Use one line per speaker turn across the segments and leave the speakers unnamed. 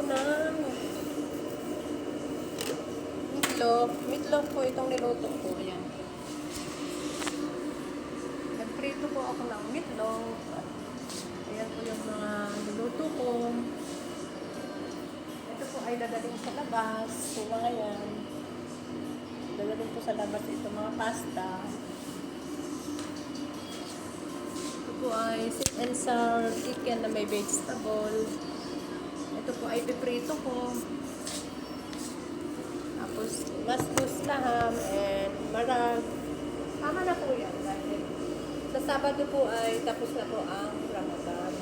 ng meatloaf. Meatloaf po itong niluto ko. Ayan. Nagprito po ako ng meatloaf. Ayan po yung mga niluto ko. Ito po ay dadaling sa labas. Yung mga yan. Dadaling po sa labas ito mga pasta. Ito po ay sweet and sour chicken na may vegetable. Ito po ay piprito ko. Tapos mas laham and marag. Tama na po yan. Dahil sa Sabado po ay tapos na po ang Ramadan.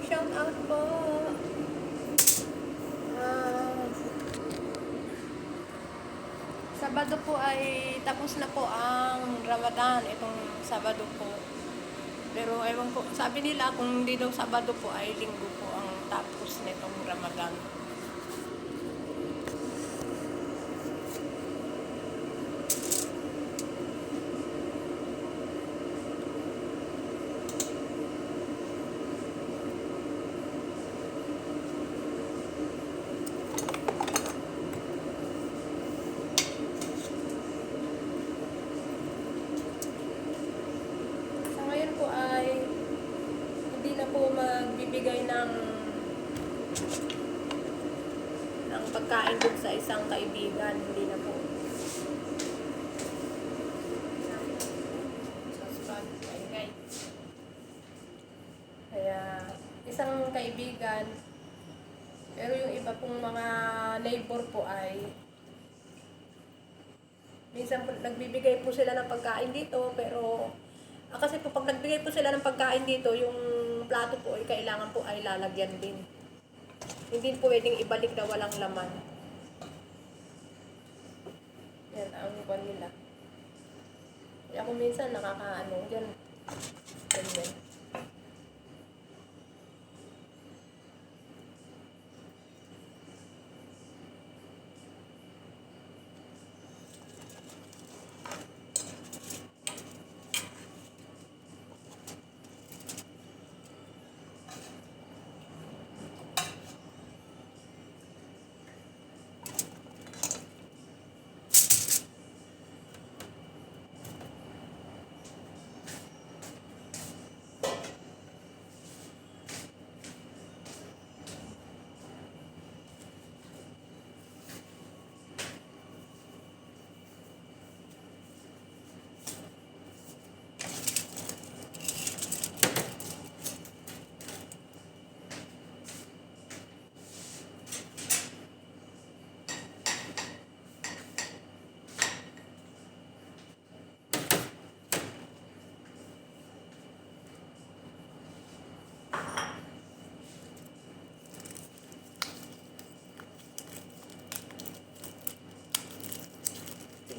Shout out po. Sabado po ay tapos na po ang Ramadan. Itong Sabado po. Pero ewan po, sabi nila kung hindi daw Sabado po ay Linggo po ang tapos nitong Ramadan. Po ay hindi na po magbibigay ng pagkain dun sa isang kaibigan, hindi na po. Kaya isang kaibigan, pero yung iba pong mga neighbor po ay minsan po, nagbibigay po sila ng pagkain dito, pero kasi po pag nagbigay po sila ng pagkain dito, yung plato po ay kailangan po ay lalagyan din. Hindi po pwedeng ibalik na walang laman. Yan ang buwan nila. Kaya kung minsan nakakaano, yan. Ganyan.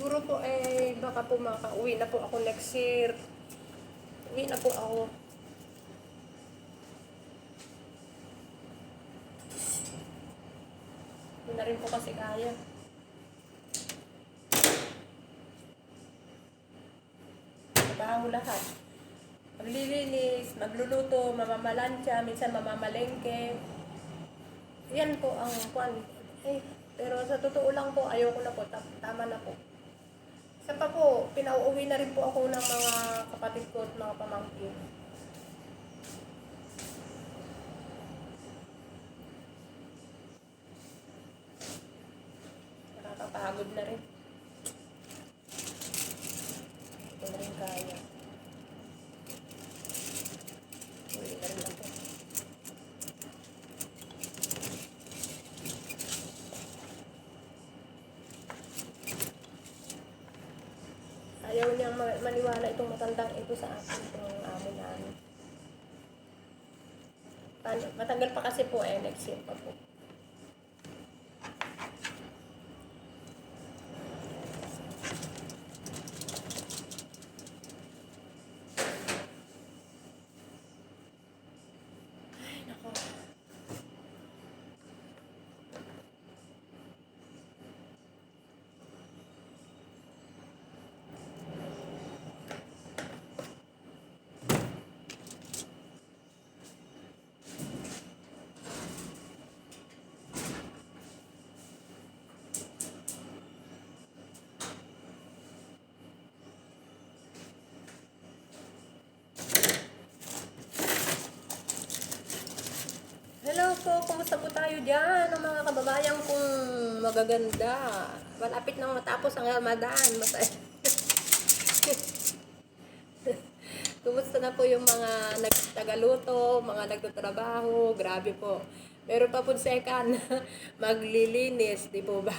Siguro po baka po makauwi na po ako next year. Uwi na po ako. Hindi na rin po kasi kaya. Trabaho lahat. Maglilinis, magluluto, mamamalansya, minsan mamamalengke. Yan po ang kwan. Pero sa totoo lang po, ayoko na po. Tama na po. Isa pa po, pinauuwi na rin po ako ng mga kapatid ko at mga pamangkin. Nakakapagod na rin. Ito na rin kaya. Uwi na rin ako. Ayaw niyang maniwala itong matandang ito sa akin, itong amo namin. Matagal pa kasi po next year pa po. Ay, nako. Hello po, kumusta po tayo dyan? Ang mga kababayan kong magaganda. Malapit nang matapos ang Ramadan. Kumusta na po yung mga nagtagaluto, mga nagtatrabaho? Grabe po. Meron pa po second maglilinis, di po ba?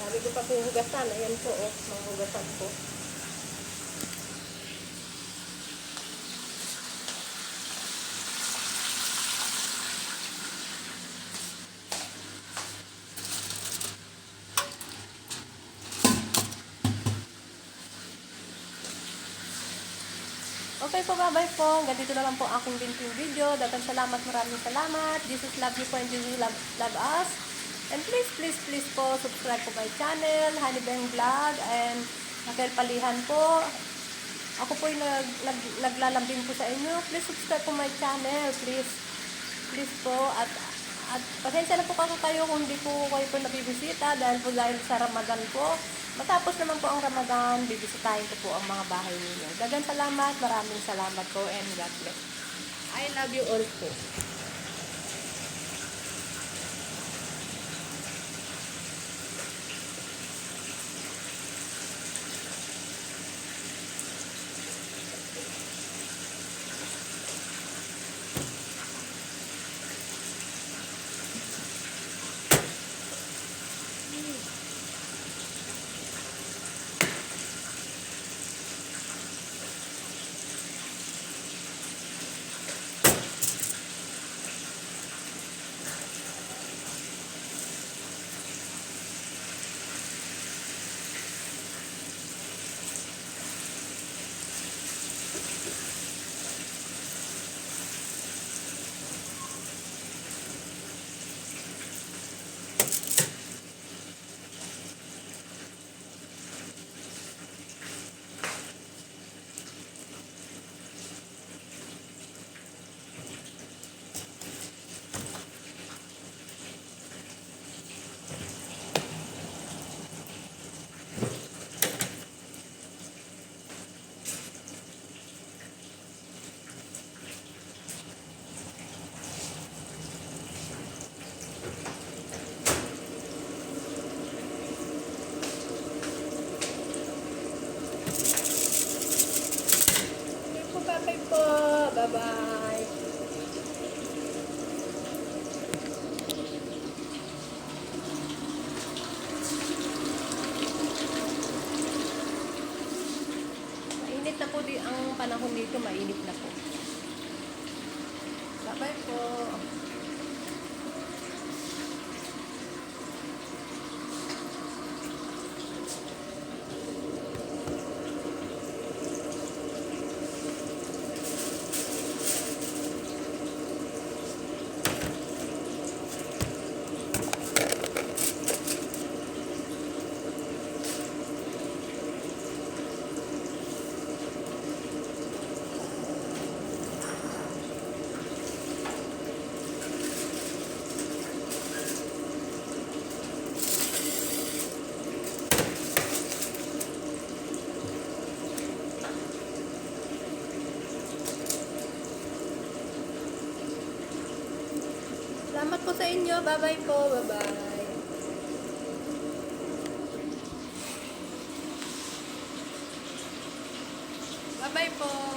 Sabi ko pa po hugasan. Ayan po, mga hugasan po. Okay po, bye-bye po. Ganito na lang po aking binting video. Dagang salamat, maraming salamat. Jesus love you po and Jesus love us. And please po, subscribe po my channel, Honey Beng Vlog, and Raquel Palihan po. Ako po yung naglalambing po sa inyo. Please subscribe po my channel, please. Please po. At pasensya na po kayo kung hindi po kayo po nabibisita dahil sa Ramadan po. Matapos naman po ang Ramadan, bibisitahin ko po ang mga bahay ninyo. Dagang salamat, maraming salamat po, and God bless. I love you all po. Bye-bye. Mainit na po ang panahon dito, mainit na po. Bye-bye po. Salamat po sa inyo. Bye-bye po. Bye-bye. Bye-bye po.